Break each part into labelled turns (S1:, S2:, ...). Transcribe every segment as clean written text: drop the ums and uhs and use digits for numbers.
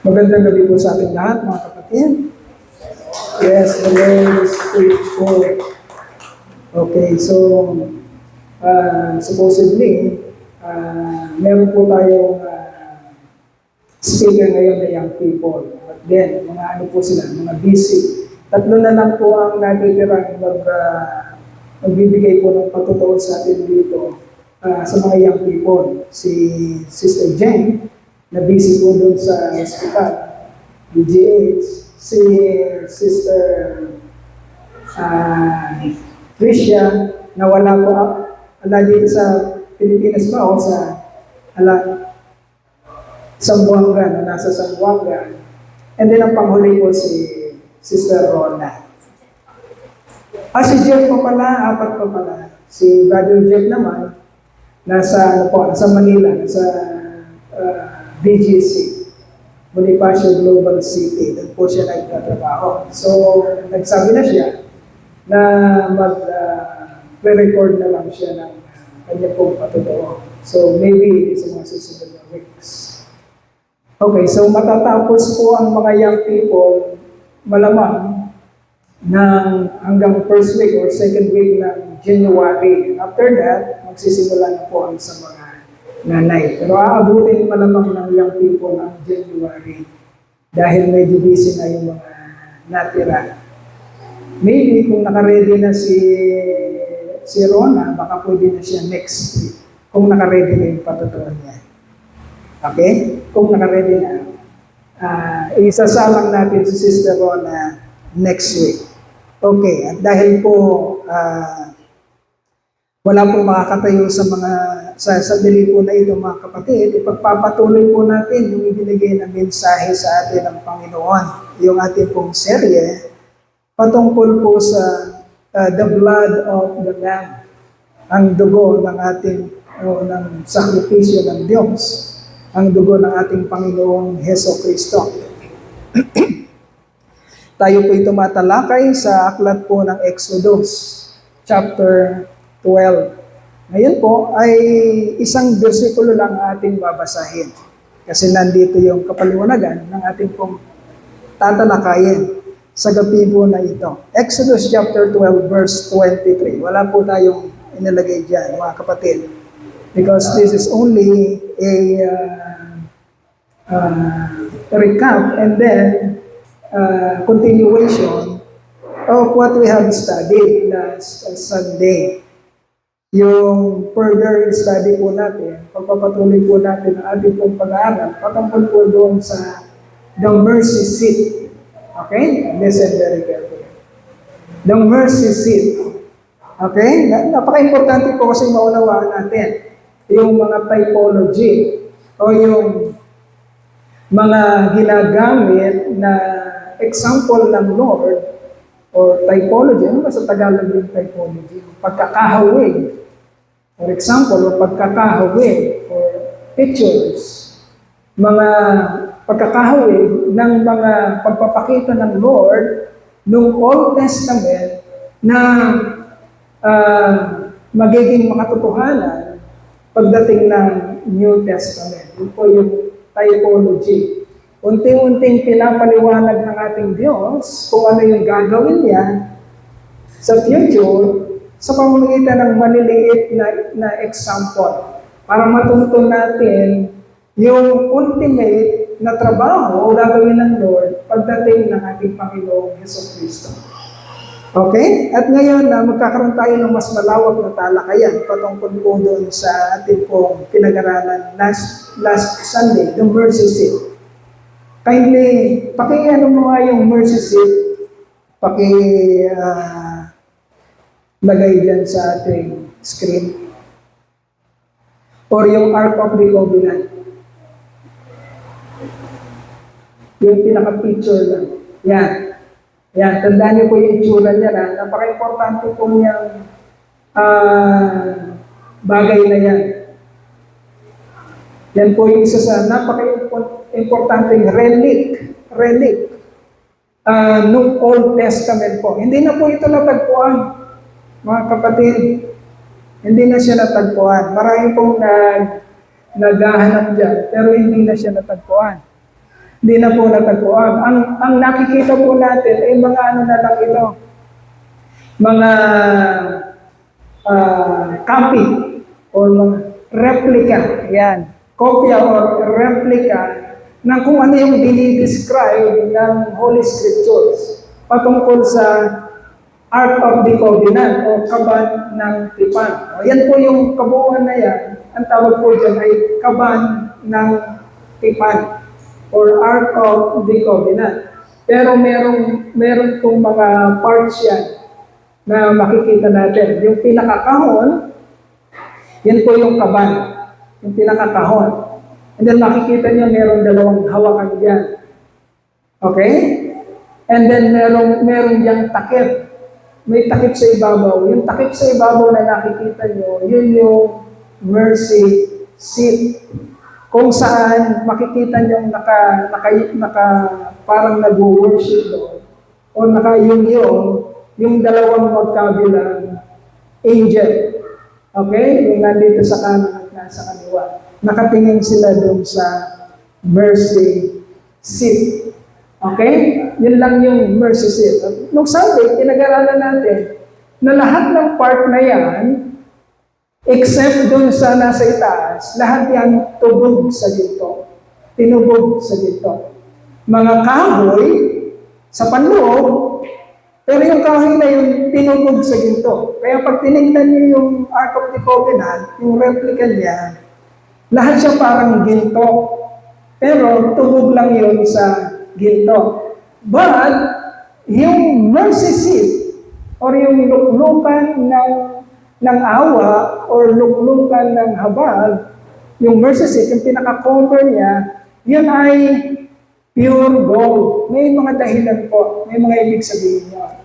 S1: Magandang gabi po sa ating lahat, mga kapatid. Yes, the Lord is faithful. Okay, so supposedly, meron po tayong speaker ngayon na young people. But then, mga ano po sila, mga busy. Tatlo na lang po ang natitirang magbibigay po ng patutuon sa atin dito sa mga young people. Si Sister Jen, na busy po doon sa hospital, DGH, si Sister Tricia, na wala po, dito sa Pilipinas ba o sa Zamboanga, na nasa Zamboanga. And then ang panghuli po si Sister Rona. Si Jeff pa pala, apat pa pala. Si Brother Jeff naman, nasa Manila, nasa BGC, Bonifacio Global City. Doon po siya nagtatrabaho. So, nagsabi na siya na mag-record na lang siya ng kanya pong patutuo. So, maybe sa mga susunod na weeks. Okay, so matatapos po ang mga young people malamang ng hanggang first week or second week ng January. After that, magsisimula na po ang sa mga nanay. Pero aabutin malamang ng young people ang January dahil medyo busy na yung mga natira. Maybe kung nakaredy na si Rona, baka pwede na siya next week. Kung nakaredy na yung patutuan niya. Okay? Kung nakaredy na. Isasalang natin si Sister Rona next week. Okay. At dahil po wala pong makakatayo sa dili po na ito, mga kapatid, ipagpapatuloy po natin yung ibinigay na mensahe sa atin ng Panginoon. Yung ating pong serye, patungkol po sa the blood of the Lamb, ang dugo ng ating, ng sakripisyo ng Diyos, ang dugo ng ating Panginoong Heso Kristo. Tayo po tumatalakay sa aklat po ng Exodus, chapter 12. Ngayon po ay isang bersikulo lang ating babasahin. Kasi nandito yung kapaliwanagan ng ating pong tatalakayin sa gabi po na ito. Exodus chapter 12 verse 23. Wala po tayong inilagay dyan, mga kapatid. Because this is only a recap and then continuation of what we have studied last Sunday. Yung further study po natin, pagpapatuloy po natin ang ating pong pag-aaral, patungkol po doon sa the mercy seat. Okay? Listen very carefully. The mercy seat. Okay? Napaka-importante po kasi maunawaan natin yung mga typology o yung mga ginagamit na example ng Lord or typology. Ano ba sa Tagalog yung typology? Pagkakahawig. For example, o pagkakahawig or pictures. Mga pagkakahawig ng mga pagpapakita ng Lord noong Old Testament na magiging makatotohanan pagdating ng New Testament. Yun po yung typology. Unti-unting pinapaliwanag ng ating Diyos kung ano yung gagawin niya sa future sa pamamagitan ng maliliit na example para matuntun natin yung ultimate na trabaho o gagawin ng Lord pagdating ng ating Panginoong Heso Kristo. Okay? At ngayon, magkakaroon tayo ng mas malawak na talakayan patungkol po doon sa ating pong pinag-aralan last Sunday, the mercy seat. Kindly, paki-ano mo nga yung mercy seat, lagay dyan sa ating screen. Or yung Ark of the Covenant. Yung pinaka-picture lang. Yan. Yan, tandaan niyo po yung itsura niya. Napaka-importante po niyang bagay na yan. Yan po yung isa sa napaka-importanteng relic nung Old Testament po. Hindi na po ito natagpuan, mga kapatid. Hindi na siya natagpuan. Marami pong naghahanap dyan, pero hindi na siya natagpuan. Hindi na po natagpuan. Ang nakikita po natin ay mga ano na lang ito, mga copy or mga replica. Yan. Kopya or replica ng kung ano yung dinidescribe ng Holy Scriptures patungkol sa Ark of the Covenant o kaban ng tipan. O, yan po yung kabuuan na yan. Ang tawag po dyan ay kaban ng tipan or Ark of the Covenant. Pero meron pong mga parts yan na makikita natin. Yung pinakakahon, yan po yung kaban. Yung pinakakahon. And then makikita nyo meron dalawang hawakan dyan. Okay? And then meron diyang takip. May takip sa ibabaw. Yung takip sa ibabaw na nakikita nyo, yun yung mercy seat. Kung saan makikita nyo parang nag-worship doon. O yung dalawang magkabilang angel. Okay? Yung nandito sa kanan at nasa kaliwa. Nakatingin sila doon sa mercy seat. Okay? Yun lang yung mercy seat. Nung Sunday, pinag-aralan natin na lahat ng part na yan, except doon sa nasa itaas, lahat yan tubog sa ginto. Tinubog sa ginto. Mga kahoy sa panloob, pero yung kahoy na yun, tinubog sa ginto. Kaya pag tinignan niyo yung Ark of the Covenant, yung replica niya, lahat siya parang ginto. Pero tubog lang yun sa ginto. But, yung mercy seat, or yung luklukan ng awa, or luklukan ng habag, yung mercy seat, yung pinaka-cover niya, yun ay pure gold. May mga dahilan po, may mga ibig sabihin niya.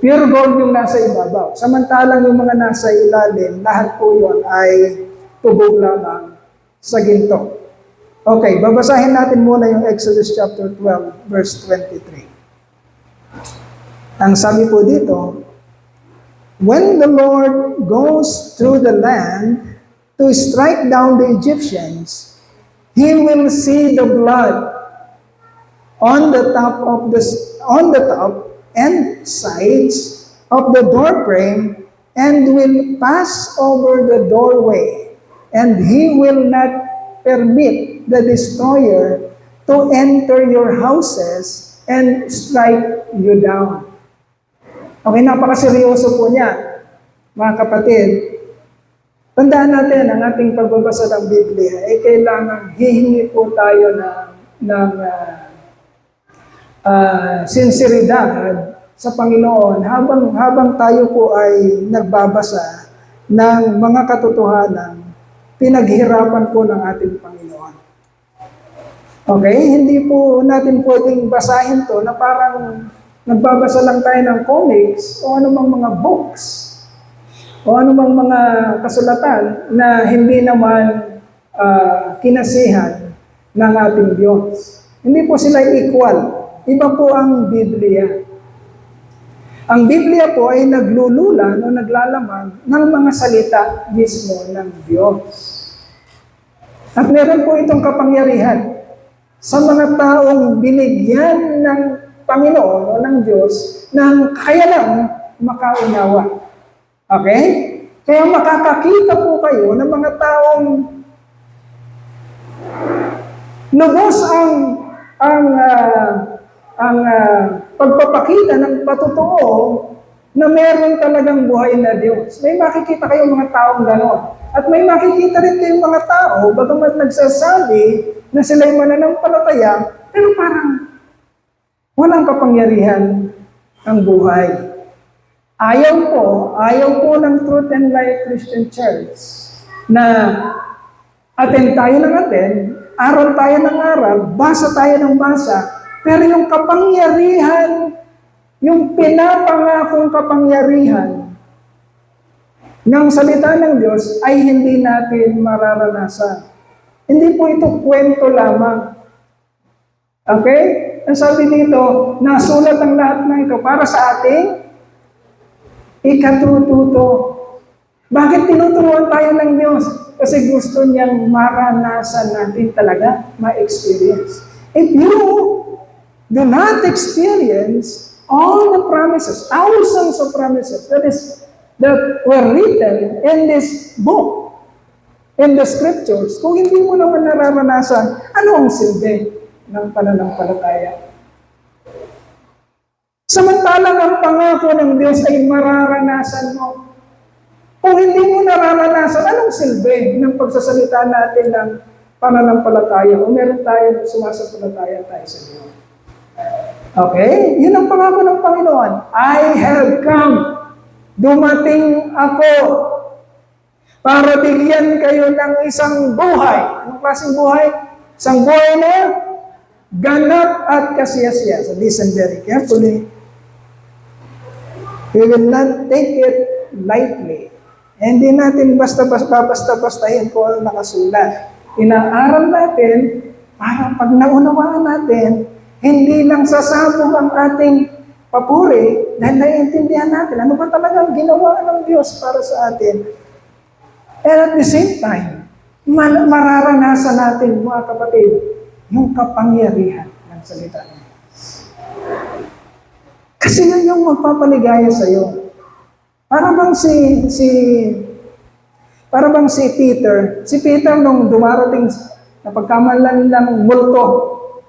S1: Pure gold yung nasa ibabaw. Samantalang yung mga nasa ilalim, lahat po yun ay tubog lamang sa ginto. Okay, babasahin natin muna yung Exodus chapter 12, verse 23. Ang sabi po dito, when the Lord goes through the land to strike down the Egyptians, He will see the blood on the top and sides of the doorframe and will pass over the doorway, and He will not permit the destroyer to enter your houses and strike you down. Okay, napakaseryoso po niya, mga kapatid. Tandaan natin, ang ating pagbabasa ng Biblia ay kailangan hihingi po tayo ng sinseridad sa Panginoon habang tayo po ay nagbabasa ng mga katotohanan pinaghirapan po ng ating Panginoon. Okay? Hindi po natin pwedeng basahin to na parang nagbabasa lang tayo ng comics o anumang mga books o anumang mga kasulatan na hindi naman kinasihan ng ating Diyos. Hindi po sila equal. Iba po ang Biblia. Ang Biblia po ay naglululan o naglalaman ng mga salita mismo ng Diyos. At meron po itong kapangyarihan sa mga taong binigyan ng Panginoon o ng Diyos ng kakayanang makaunawa. Okay? Kaya makakakita po kayo ng mga taong lubos ang pagpapakita ng patotoo na meron talagang buhay na Diyos. May makikita kayong mga taong gano'n. At may makikita rin kayong mga tao, bagamat nagsasabi na sila'y mananampalataya, pero parang walang kapangyarihan ang buhay. Ayaw po ng Truth and Life Christian Church na attend tayo ng attend, aral tayo ng aral, basa tayo ng basa, pero yung kapangyarihan, yung pinapangakong kapangyarihan ng salita ng Diyos ay hindi natin mararanasan. Hindi po ito kwento lamang. Okay? Ang sabi dito, nasulat ang lahat ng ito para sa ating ikatututo. Bakit tinuturuan tayo ng Diyos? Kasi gusto niyang maranasan natin talaga, ma-experience. If you do not experience all the promises, thousands of promises that were written in this book, in the scriptures, kung hindi mo naman nararanasan, ano ang silbi ng pananampalataya? Samantalang ang pangako ng Diyos ay mararanasan mo. Kung hindi mo nararanasan, anong silbi ng pagsasalita natin ng pananampalataya o meron tayo sumasampalataya tayo sa Diyos? Okay? Yun ang pangako ng Panginoon. I have come. Dumating ako para bigyan kayo ng isang buhay. Anong klaseng buhay? Isang buhay na ganap at kasiyasiya. So listen very carefully. We will not take it lightly. Hindi natin basta-bastahin kung ano nakasulat. Inaaral natin para pag naunawaan natin, hindi lang sasabog ang ating papuri dahil naiintindihan natin ano ba talagang ginawa ng Diyos para sa atin. And at the same time, mararanasan natin, mga kapatid, yung kapangyarihan ng salita ng Diyos. Kasi yan yung magpapaligaya sa iyo. Para bang si Peter nung dumarating na pagkamalan ng multo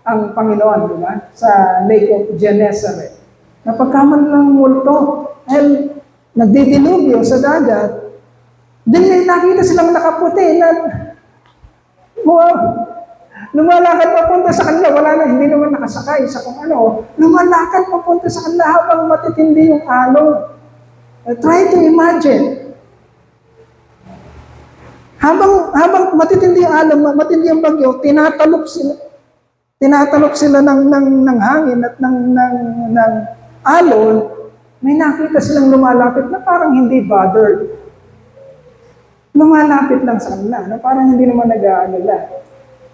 S1: ang Panginoon, di ba? Sa Lake of Gennesaret. Na pagkamalan ng multo, dahil nagdidilubyo sa dagat, din may nakita silang nakaputi na lumalakad papunta sa kanila, wala na, hindi naman nakasakay sa kung ano, lumalakad papunta sa kanila habang matitindi yung alon. Try to imagine. Habang matitindi yung alon, matindi yung bagyo, tinatalok sila ng hangin at ng alon, may nakita silang lumalapit na parang hindi bothered. Lumalapit lang sa kanila, na parang hindi naman nag-aalala.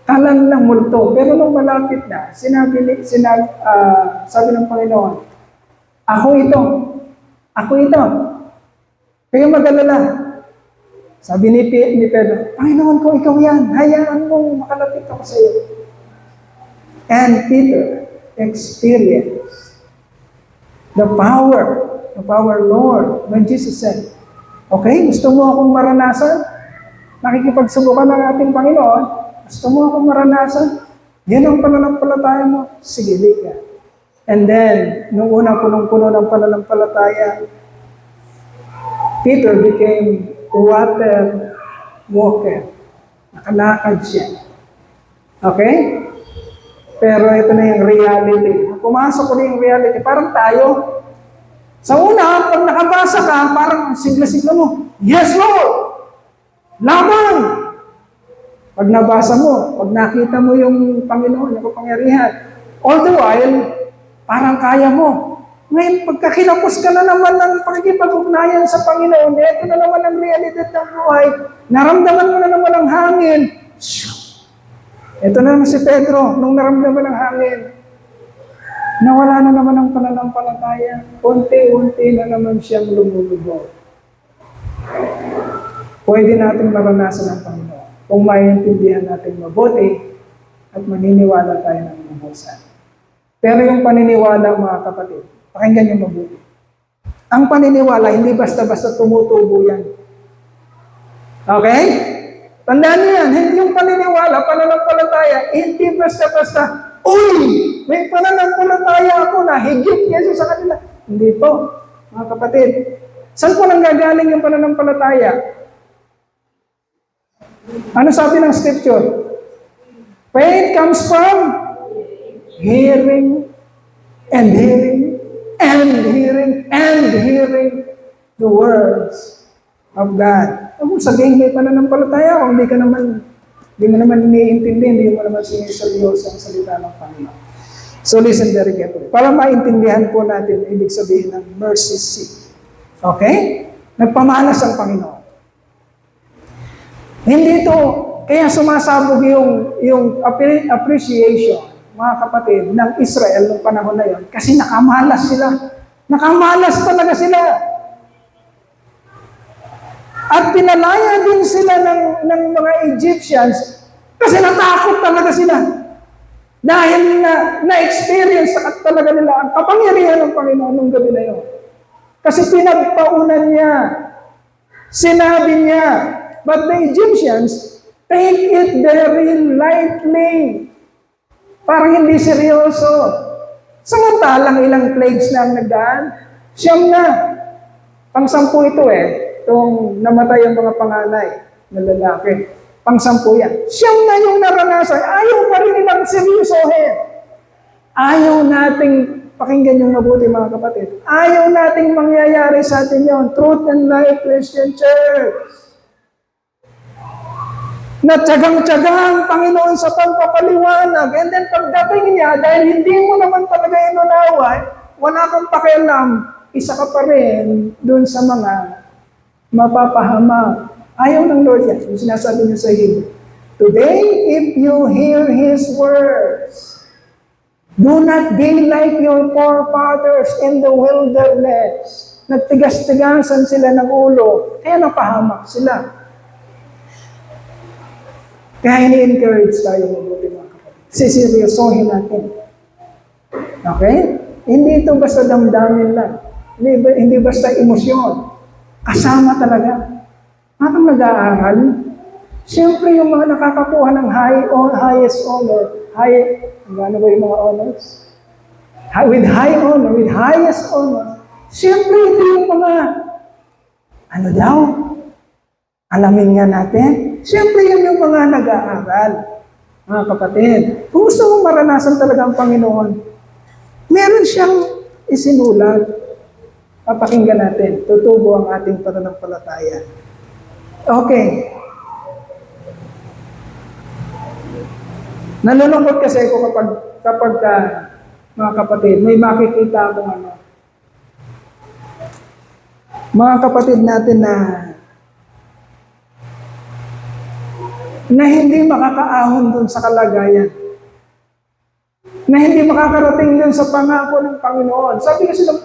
S1: Kala nilang multo. Pero nung malapit na, sabi ng Panginoon, Ako ito. Kayo mag-alala. Sabi ni Pedro, Panginoon ko, ikaw yan. Hayaan mong makalapit ako sa iyo. And Peter experienced the power, Lord, when Jesus said, okay, gusto mo akong maranasan? Nakikipagsubukan ng ating Panginoon, gusto mo akong maranasan? Yan ang pananampalataya mo. Sige, di ka. And then, nung una punong-puno ng pananampalataya, Peter became water walker. Nakalakad siya. Okay? Pero ito na yung reality. Pumasok ko na yung reality. Parang tayo. Sa una, pag nakabasa ka, parang sigla-sigla mo, Yes, Lord! Laban! Pag nabasa mo, pag nakita mo yung Panginoon, yung kapangyarihan, all the while, parang kaya mo. Ngayon, pagka kinapos ka na naman ng pagkikipag-ugnayan sa Panginoon, ito na naman ang realidad ng buhay, naramdaman mo na naman ang hangin. Ito na naman si Pedro, nung naramdaman ang hangin, nawala na naman ang pananampalataya, unti-unti na naman siyang lumulubog. Pwede natin maranasan ang Panginoon kung maiintindihan natin mabuti at maniniwala tayo ng mabusan. Pero yung paniniwala, mga kapatid, pakinggan niyo mabuti. Ang paniniwala, hindi basta-basta tumutubo yan. Okay? Tandaan niyo yan, hindi yung paniniwala, pananampalataya, hindi basta-basta, uy, may pananampalataya ako na higit Yesus sa kanila. Hindi po, mga kapatid. Saan po nanggagaling yung pananampalataya? Ano sabi ng scripture? Faith comes from hearing and hearing and hearing and hearing the words of God. Kung sabihin may pananampalataya, kung hindi mo naman iniintindi, hindi mo naman siniseryoso ang salita ng Panginoon. So listen very carefully. Para maintindihan po natin, ibig sabihin ng mercy seat. Okay? Nagpamalas ang Panginoon. Hindi ito, kaya sumasabog yung appreciation, mga kapatid, ng Israel noong panahon na yon. Kasi nakamalas sila. Nakamalas talaga sila. At pinalaya din sila ng mga Egyptians kasi natakot talaga sila. Dahil na-experience talaga nila ang kapangyarihan ng Panginoon nung gabi na yun. Kasi pinagpaunan niya. Sinabi niya, but the Egyptians take it very lightly. Parang hindi seryoso. Samantalang ilang plagues na ang nagdaan, siyam na. Pang-sampu ito itong namatay ang mga panganay na lalaki. Pang-sampu yan. Siyam na yung naranasan. Ayaw pa rin nilang seryosohin. Ayaw nating pakinggan yung mabuti mga kapatid. Ayaw nating mangyayari sa atin yun. Truth and Life Christian Church. Natsagang-tsaga ang Panginoon sa pagpapaliwanag. And then pagdating niya, dahil hindi mo naman talaga inunaway, wala kang pakialam, isa ka pa rin dun sa mga mapapahama. Ayaw ng Lord yan. Yung sinasabi niya sa Hebrew. Today, if you hear His words, do not be like your forefathers in the wilderness. Nagtigas-tigasan sila ng ulo, kaya napahamak sila. Kaya ini-encourage tayo mabuti mga kapatid. Siseryosohin natin. Okay? Hindi ito basta damdamin lang. Hindi basta emosyon. Kasama talaga. Parang nag-aaral. Siyempre yung mga nakakakuha ng highest honor, ano ba yung mga honors? With high honor, with highest honor. Siyempre ito yung mga, alamin nga natin. Siyempre yun yung mga nag-aaral. Mga kapatid, kung gusto mong maranasan talaga ang Panginoon, meron siyang isinulat. Papakinggan natin. Tutubo ang ating pananampalataya. Okay. Nalulungkot kasi ako kapag mga kapatid, may makikita akong mga kapatid natin na hindi makakaahon dun sa kalagayan. Na hindi makakarating dun sa pangako ng Panginoon. Sabi kasi ng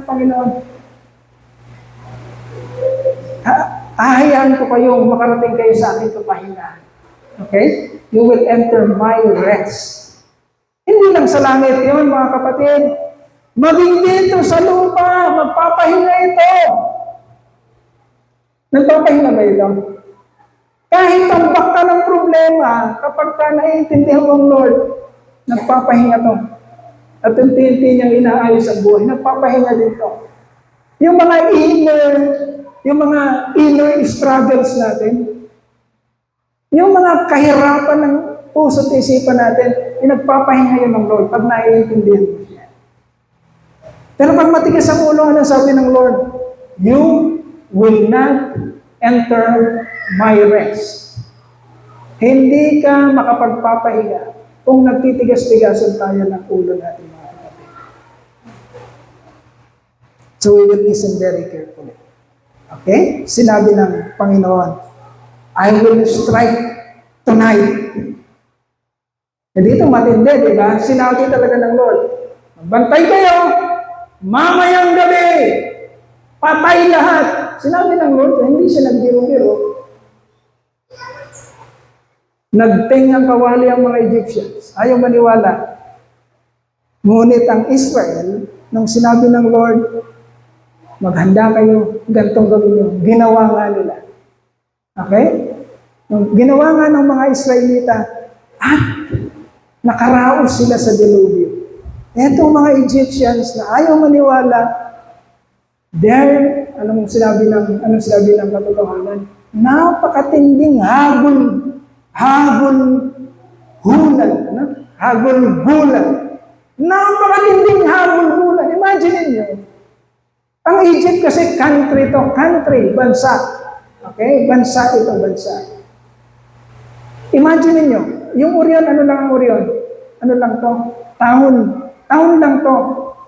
S1: Panginoon, ahayaan ko kayong makarating kayo sa aking kapahingahan. Okay? You will enter my rest. Hindi lang sa langit yun, mga kapatid. Maging dito sa lupa, magpapahinga ito. Nagpapahinga ba ito? Kahit tambak ka ng problema, kapag ka naiintindihan mong Lord, nagpapahinga to. At unti-unti niyang inaayos ang buhay, nagpapahinga dito. Yung mga inner struggles natin, yung mga kahirapan ng puso at isipan natin, pinagpapahinga yun ng Lord pag naiintindihan mo siya. Pero pag matigas ang ulo, ano sabi ng Lord? You will not enter my rest. Hindi ka makapagpapahinga kung nagtitigas-tigasan tayo ng ulo natin, mga kapatid. So we will listen very carefully. Okay? Sinabi ng Panginoon, I will strike tonight. Dito matindi, di ba? Sinabi talaga ng Lord, magbantay kayo, mamayang gabi, patay lahat. Sinabi ng Lord, hindi siya nagbiro-biro. Nagting ang kawali ang mga Egyptians. Ayaw maniwala. Ngunit ang Israel, nung sinabi ng Lord, maghanda kayo, gantong gawin nyo. Ginawa nga nila. Okay? Nung ginawa nga ng mga Israelita, at nakaraos sila sa dilubyo. Etong mga Egyptians na ayaw maniwala, anong sinabi ng katotohanan? Napakatinding hagulgulan. Napakatinding hagulgulan. Imagine niyo. Ang Egypt kasi country, bansa. Okay? Bansa ito, bansa. Imagine niyo, yung Orion, ano lang ang Orion? Ano lang to? Taon lang to.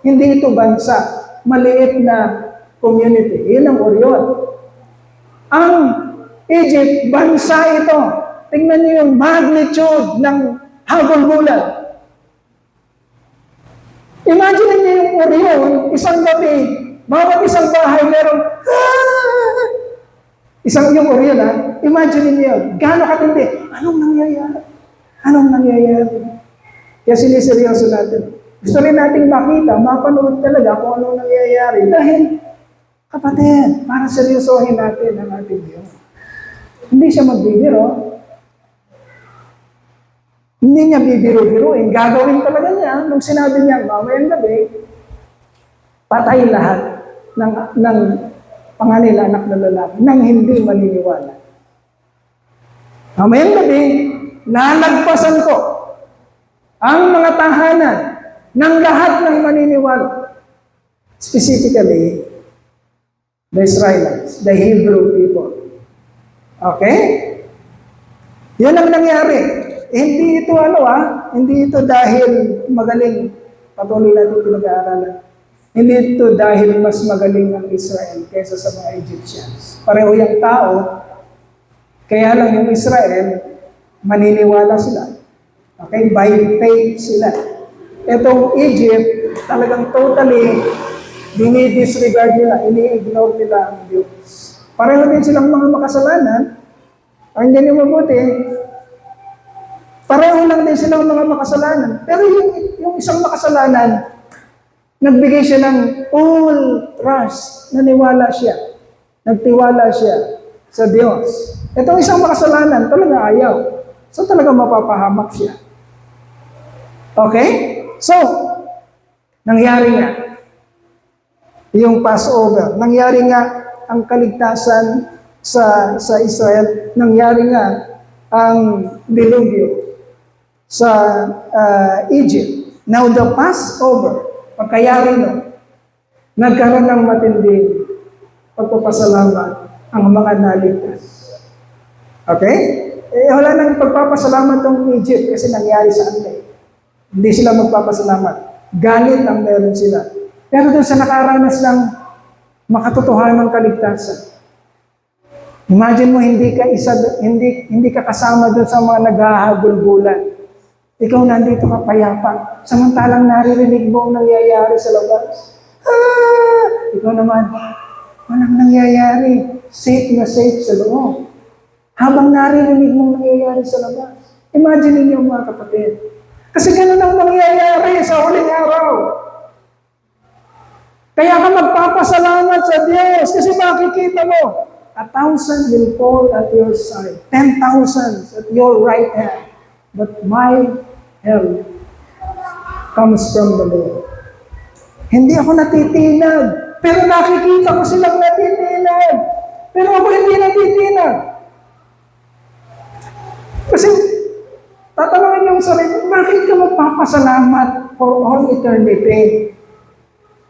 S1: Hindi ito bansa. Maliit na community. Yun ang Orion. Ang Egypt, bansa ito. Tingnan niyo yung magnitude ng hagulgulan. Imagine niyo yung Orion, isang gabi, bawat isang bahay meron, isang yung Orion, Imagine niyo, gaano katindi. Anong nangyayari? Kaya siniseryoso natin. Gusto rin nating makita, mapanood talaga kung ano nangyayari. Dahil, kapatid, para seryosohin natin ang ating Diyos. Hindi siya magbibiro. Hindi niya bibiro-biruin. Gagawin talaga niya. Nung sinabi niya, mamayang gabi, patay lahat ng panganila anak na lalaki nang hindi maniniwala. Mamayang gabi, lalagpasan ko ang mga tahanan ng lahat ng maniniwala. Specifically, the Israelites, the Hebrew people. Okay? Yan ang nangyari. Hindi ito hindi ito dahil magaling, patuloy natin pinag-aaralan. Hindi ito dahil mas magaling ang Israel kaysa sa mga Egyptians. Pareho yung tao, kaya lang yung Israel, maniniwala sila. Okay? By faith sila. Itong Egypt, talagang totally dinidisregard nila, ini-ignore nila ang Diyos. Pareho din silang mga makasalanan, ang hindi nyo mabuti, pareho lang din silang mga makasalanan. Pero yung isang makasalanan, nagbigay siya ng full trust, naniwala siya, nagtiwala siya sa Diyos. Itong isang makasalanan, talaga ayaw. So talaga mapapahamak siya. Okay? So, nangyari nga yung Passover, nangyari nga ang kaligtasan sa Israel, nangyari nga ang dilubyo sa Egypt. Now the Passover, pagkayari nun, nagkaroon ng matinding pagpapasalamat ang mga naligtas. Okay? Wala nang pagpapasalamat ng Egypt kasi nangyari sa kanila. Hindi sila magpapasalamat. Galit ang meron sila. Pero doon sa nakaranas ng makatotohanan ng kaligtasan, imagine mo hindi ka kasama doon sa mga naghahagulgulan. Ikaw nandito ka payapa, samantalang naririnig mo ang nangyayari sa labas. Ikaw naman, walang nangyayari. Safe na safe sa loob. Habang naririnig mo ang nangyayari sa labas. Imagine niyo mga kapatid. Kasi ganun ang mangyayari sa huling araw. Kaya ka magpapasalamat sa Diyos kasi makikita mo, 1,000 will fall at your side, 10,000 at your right hand. But my help comes from the Lord. Hindi ako natitinag, pero nakikita ko silang natitinag. Pero ako hindi natitinag. Kasi tatanungin yung sarili, bakit ka magpapasalamat for all eternity?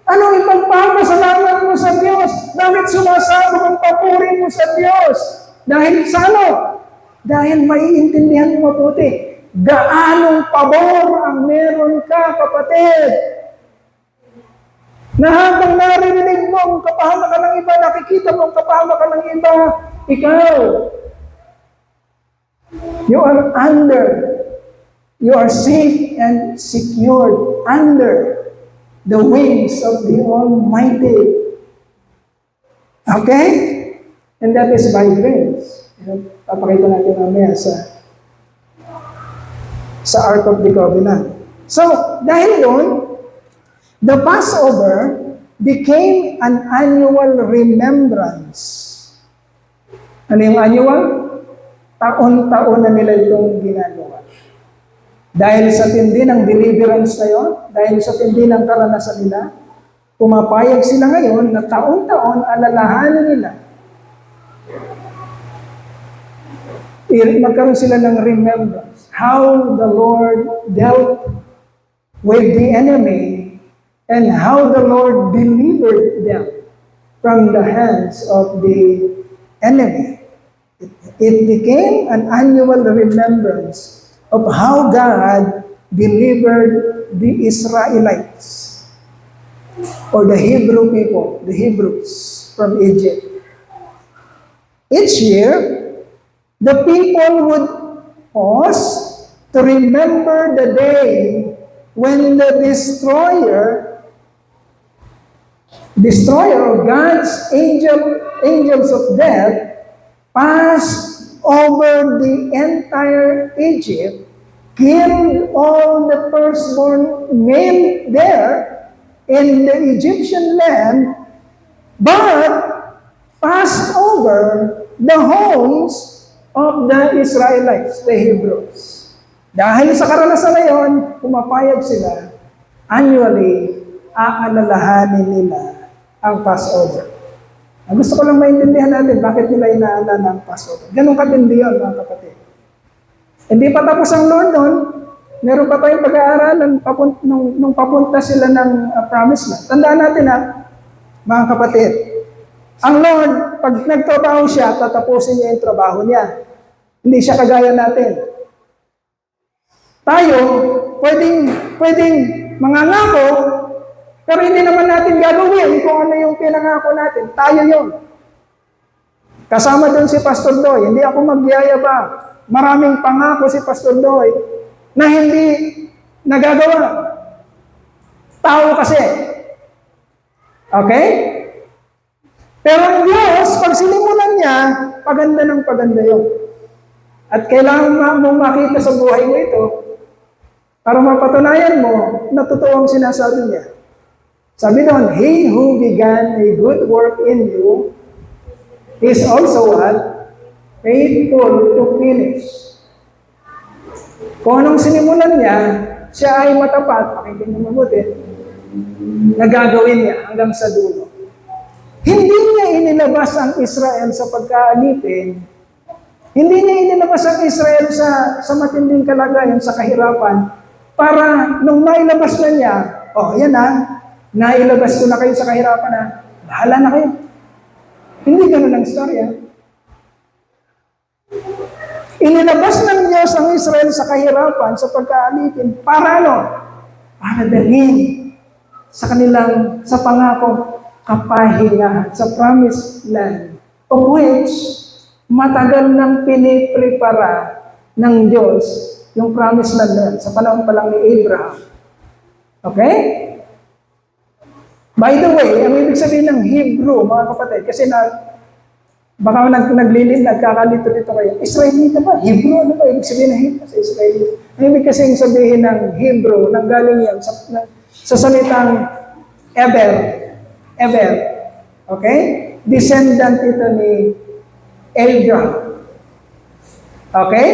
S1: Ano ipagpapasalamat mo sa Diyos? Bakit sumasabog ang papuri mo sa Diyos? Dahil sa ano? Dahil maiintindihan mo mabuti. Gaanong pabor ang meron ka, kapatid? Na habang naririnig mo ang kapahamakan ng iba, nakikita mo ang kapahamakan ng iba, ikaw, you are safe and secured under the wings of the Almighty. Okay? And that is by grace. Papakita natin mamaya sa Ark of the Covenant. So, dahil doon, the Passover became an annual remembrance. Ano yung annual? Taon-taon na nila itong ginagawa. Dahil sa tindi ng deliverance na yun, dahil sa tindi ng karanasan nila, pumapayag sila ngayon na taon-taon alalahanin nila. Magkaroon sila ng remembrance. How the Lord dealt with the enemy and how the Lord delivered them from the hands of the enemy. It became an annual remembrance of how God delivered the Israelites or the Hebrew people, the Hebrews from Egypt. Each year, the people would pause to remember the day when the destroyer of God's angels of death passed over the entire Egypt killed all the firstborn male there in the Egyptian land, but passed over the homes of the Israelites, the Hebrews. Dahil sa karanasan na yun, pumapayag sila, annually, aalalahanin nila ang Passover. Gusto ko lang maintindihan natin bakit nila inaalala ang Passover. Ganun katindi yun, mga kapatid. Hindi pa tapos ang Lord doon, meron pa tayong pag-aaralan nung papunta sila ng promised land. Tandaan natin mga kapatid, ang Lord, pag nagtrabaho siya, tatapusin niya yung trabaho niya. Hindi siya kagaya natin. Tayo, pwedeng mangangako, pero hindi naman natin gagawin kung ano yung pinangako natin. Tayo yun. Kasama doon si Pastor Doy. Hindi ako magyayabang. Maraming pangako si Pastor Doy na hindi nagagawa. Tao kasi. Okay? Pero ang Diyos, pag sinimulan niya, paganda ng paganda yun. At kailangan mong makita sa buhay mo ito para mapatunayan mo na totoo ang sinasabi niya. Sabi doon, He who began a good work in you is also what? Faithful to finish. Kung anong sinimulan niya, siya ay matapat, pakinggan mo mabuti, nagagawin niya hanggang sa dulo. Hindi niya inilabas ang Israel sa pagkaalipin. Hindi niya inilabas ang Israel sa matinding kalagayan, sa kahirapan, para nung mailabas na niya, yan nailabas ko na kayo sa kahirapan bahala na kayo. Hindi ganun ang storya. Inilabas ng Diyos ang Israel sa kahirapan, sa pagkaalipin, para Para dalhin sa kanilang, sa pangako, kapahingahan, sa promised land, of which matagal nang piniprepara ng Diyos yung promised land na sa panahon pa lang ni Abraham. Okay? By the way, ang ibig sabihin ng Hebrew, mga kapatid, kasi baka nagkakalito dito kayo, Israelita ba? Hebrew, ano ba? Ibig sabihin ng Hebrew sa Israelita. Ang ibig kasing sabihin ng Hebrew, nanggaling yan sa salitang Eber. Okay? Descendant ito ni Abraham. Okay?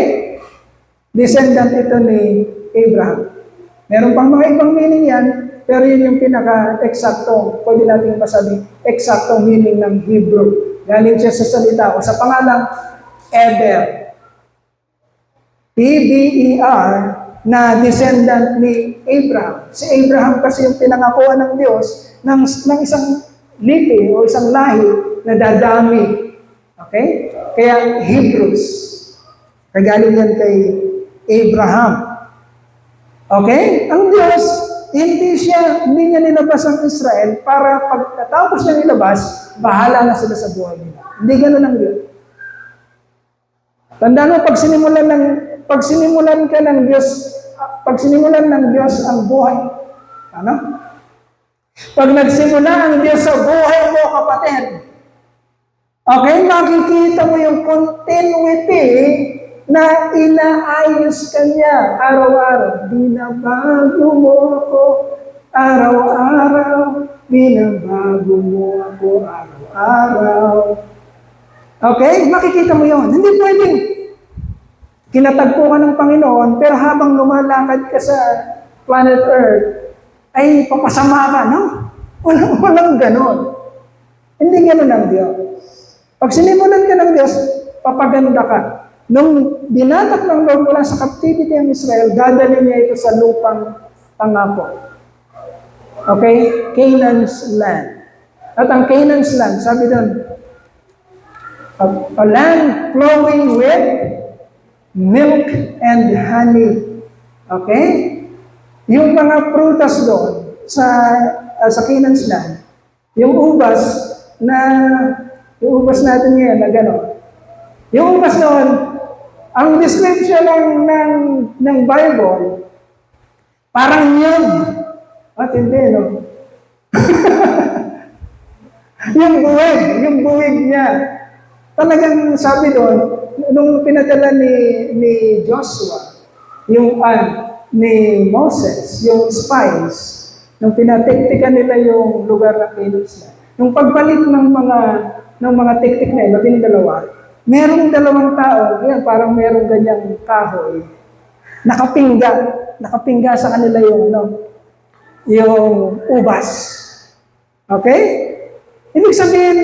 S1: Descendant ito ni Abraham. Meron pang mga ibang meaning yan, pero yun yung pinaka-eksaktong, pwede natin masabing, eksaktong meaning ng Hebrew. Galing siya sa salita o sa pangalang Eber. E-B-E-R na descendant ni Abraham. Si Abraham kasi yung pinangakuan ng Diyos ng isang lipi o isang lahi na dadami. Okay? Kaya Hebrews. Kagaling yan kay Abraham. Okay? Ang Diyos, hindi niya nilabas ang Israel para pagkatapos niya nilabas, bahala na sila sa buhay nila. Hindi ganun ang Diyos. Tandaan mo, pag sinimulan ng Diyos ang buhay, Pag nagsimula ang Diyos sa buhay mo, kapatid, okay, makikita mo yung continuity na inaayos ka niya araw-araw. Binabago mo ako araw-araw. Binabago mo ako araw-araw. Okay? Makikita mo yon. Hindi pwedeng kinatagpo ka ng Panginoon, pero habang lumalakad ka sa planet Earth, ay papasama ka, no? Walang ganon. Hindi ganon ang Diyos. Pag sinimulan ka ng Diyos, papaganda ka. Nung binatak ng Lord mula sa captivity ang Israel, dadalhin niya ito sa lupang pangako. Okay? Canaan's land. At ang Canaan's land, sabi doon, a land flowing with milk and honey. Okay? Yung mga prutas doon sa Canaan's land, yung ubas natin ngayon na gano'n. Yung ubas doon, ang description ng Bible, parang yun. At hindi, no? yung buwig niya. Talagang sabi doon, nung pinadala ni Joshua ni Moses, yung spies, nung pinatiktikan nila yung lugar na Kinis, nung pagbalik ng mga tiktik na yun, 12, merong dalawang tao, yan, parang merong ganyang kahoy, nakapingga sa kanila yung ubas. Okay? Ibig sabihin,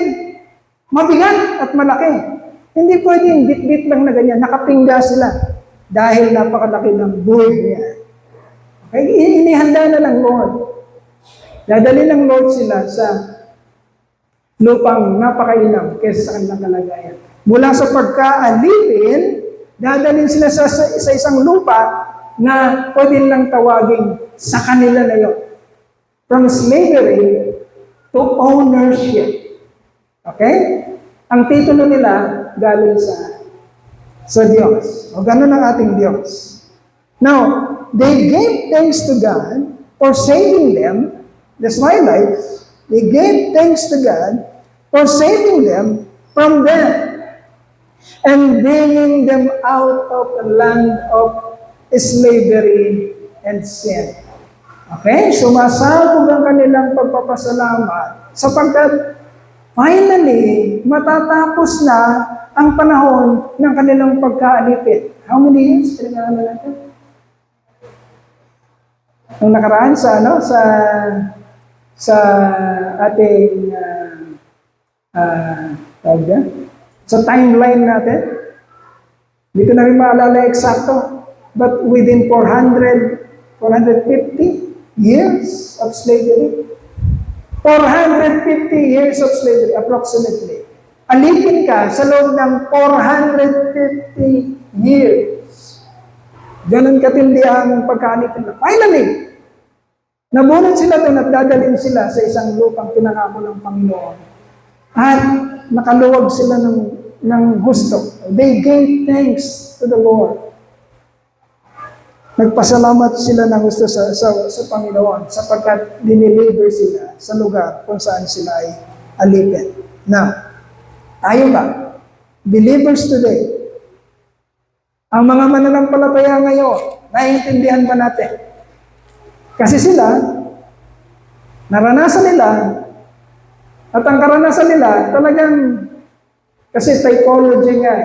S1: mabigat at malaki. Hindi pwedeng bit-bit lang na ganyan, nakapingga sila dahil napakalaki ng buhay niya. Okay? Inihanda na ng Lord. Dadali ng Lord sila sa lupang napakainam kaysa sa kanilang kalagayan. Mula sa pagkaalipin, dadalhin sila sa isang lupa na pwede lang tawagin sa kanila na yun. From slavery to ownership. Okay? Ang titulo nila galing sa Diyos. O ganun ang ating Diyos. Now, they gave thanks to God for saving them, the Israelites. They gave thanks to God for saving them from death and bringing them out of the land of slavery and sin. Okay? Sumasabog ang kanilang pagpapasalamat sapagkat finally, matatapos na ang panahon ng kanilang pagkaalipin. How many years? Tinanong natin? Nung nakaraan sa ating sa timeline natin, hindi ko na rin maalala eksakto, but within 450 years of slavery, 450 years of slavery, approximately. Alipin ka sa loob ng 450 years. Ganun katindi ang pagkaalipin na. Finally, nabunod sila doon at dadalhin sila sa isang lupang pinangako ng Panginoon. At nakaluwag sila ng husto. They gave thanks to the Lord. Nagpasalamat sila ng gusto sa Panginoon sapagkat dineliver sila sa lugar kung saan sila ay alipin. Now, tayo ba? Believers today, ang mga mananampalataya ngayon, naiintindihan ba natin? Kasi sila, naranasan nila, at ang karanasan nila, talagang, kasi typology nga,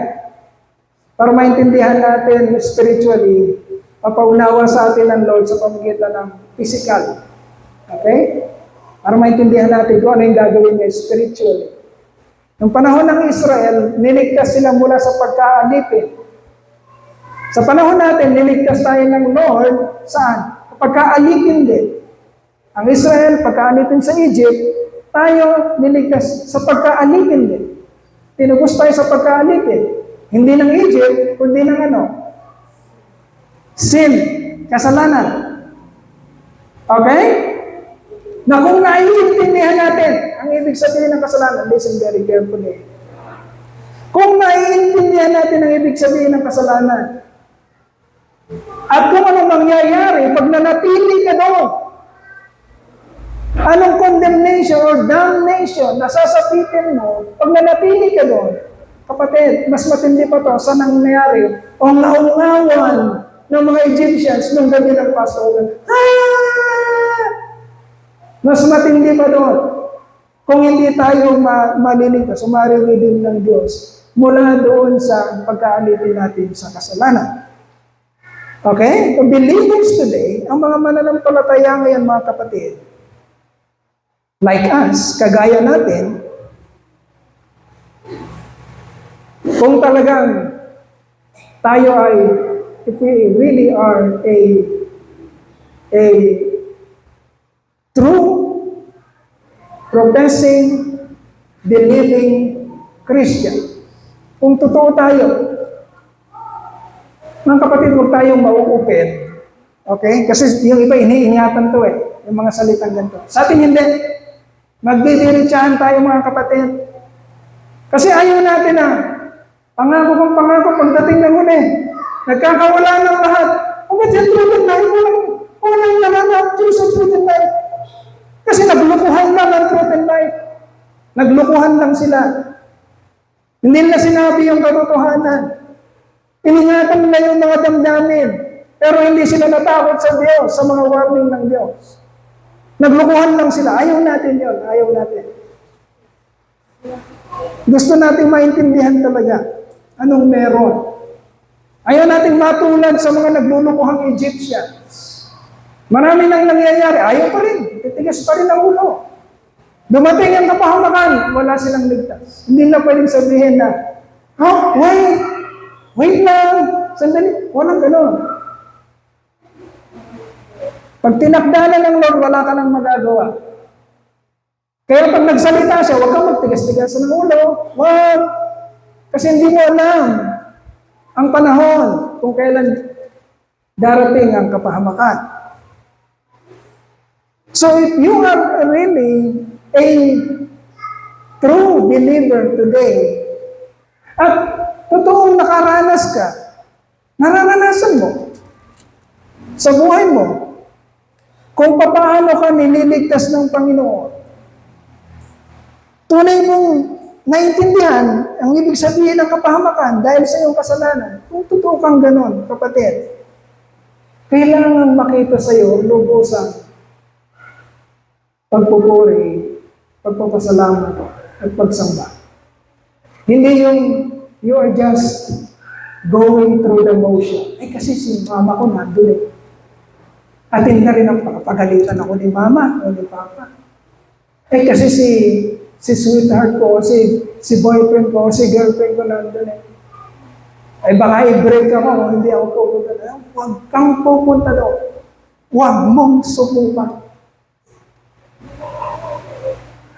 S1: para maintindihan natin spiritually, papaunawa sa atin ng Lord sa pamagitan ng physical. Okay? Para maintindihan natin kung ano yung gagawin niya spiritually. Noong panahon ng Israel, niligtas sila mula sa pagkaalipin. Sa panahon natin, niligtas tayo ng Lord, saan? Pagkaalipin din. Ang Israel, pagkaalipin sa Egypt, tayo niligtas sa pagkaalipin din. Tinubos tayo sa pagkaalipin. Hindi ng Egypt, kundi ng sin, kasalanan. Okay? Na kung naiintindihan natin ang ibig sabihin ng kasalanan, listen very carefully. Kung naiintindihan natin ang ibig sabihin ng kasalanan, at kung anong mangyayari pag nanatili ka doon, anong condemnation or damnation na sasapitin mo pag nanatili ka doon, kapatid, mas matindi pa to sa nangyayari o naungawan ng mga Egyptians nung gabi ng Passover. Mas matindi pa doon kung hindi tayo maliligtas o maririnig ng Diyos mula doon sa pagkaalipin natin sa kasalanan. Okay? So believers today, ang mga mananampalataya ngayon mga kapatid, like us, kagaya natin, kung talagang tayo ay, if we really are a true, professing, believing Christian, kung totoo tayo, mga kapatid, huwag tayong mauupin. Okay? Kasi yung iba, iniingatan to yung mga salitang ganito. Sa atin hindi. Magdidiretsahan tayo mga kapatid. Kasi ayaw natin pangako kong pangako, pagdating ng huli, nagkakawala ng lahat. O ba't yan truth and life? Walang nananap Diyos ang truth and life. Kasi naglukuhan lang ang truth and life. Naglukuhan lang sila. Hindi nila sinabi yung katotohanan. Iningatan nila yung mga damdamin. Pero hindi sila natakot sa Diyos, sa mga warning ng Diyos. Naglukuhan lang sila. Ayaw natin yun. Ayaw natin. Gusto natin maintindihan talaga anong meron. Ayaw natin matulad sa mga naglulukuhang Egyptians. Marami nang nangyayari. Ayaw pa rin. Titigas pa rin ang ulo. Dumating ang kapahamakan, wala silang ligtas. Hindi na pwedeng sabihin na, wait lang, sandali. Walang gano'n. Pag tinakda na ng Lord, wala ka nang magagawa. Kaya pag nagsalita siya, huwag kang magtigas-tigas ng ulo. Huwag. Kasi hindi mo alam ang panahon kung kailan darating ang kapahamakan. So if you are really a true believer today, at totoong nakaranas ka, nararanasan mo sa buhay mo, kung paano ka nililigtas ng Panginoon, tunay mong naintindihan ang ibig sabihin ng kapahamakan dahil sa iyong kasalanan. Kung totoo kang ganon, kapatid, kailangan makita sa iyo lubusang pagpupuri, pagpapasalamat, at pagsamba. Hindi yung you are just going through the motion. Kasi si mama ko nandun eh. Atin na rin ang pagalitan ako ni mama o ni papa. Kasi si sweetheart ko, si boyfriend ko, si girlfriend ko nandun eh. Baka i-break ako kung hindi ako pupunta doon. Huwag kang pupunta doon. Huwag mong subukan.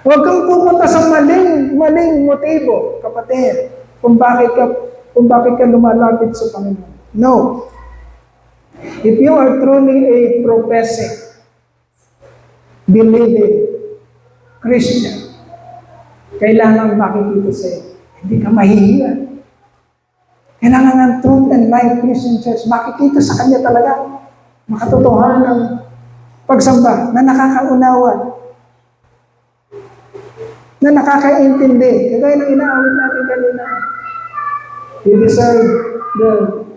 S1: Huwag kang pupunta sa maling motibo, kapatid, kung bakit ka lumalapit sa Panginoon. No. If you are truly a professing, believing Christian, kailangan makikita sa'yo. Hindi ka mahihiya. Kailangan ng Truth and Life Christian Church, makikita sa Kanya talaga. Makatotohanan ng pagsamba na nakakaunawa, na nakakaintindi. Kagaya ng inaawit natin kanina. You deserve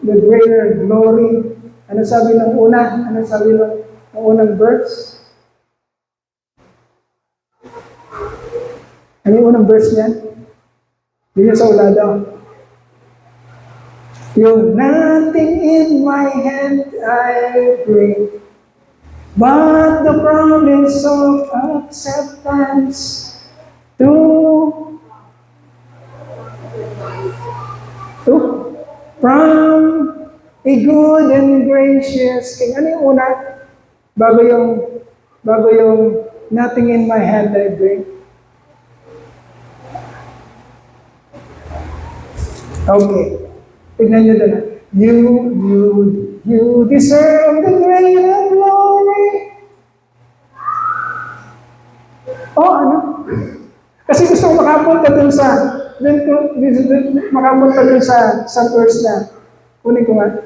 S1: the greater glory. Ano sabi ng una? Ano sabi ng unang verse? Ano yung unang verse niyan? Yun yung sa ula daw. Yung nothing in my hand I bring, but the promise of acceptance from a good and gracious King. Ano yung una? Bago yung nothing in my hand I bring. Okay. Tignan nyo doon. You deserve the greater glory. Ano? Kasi gusto ko makapunta dun sa verse na. Kunin ko nga.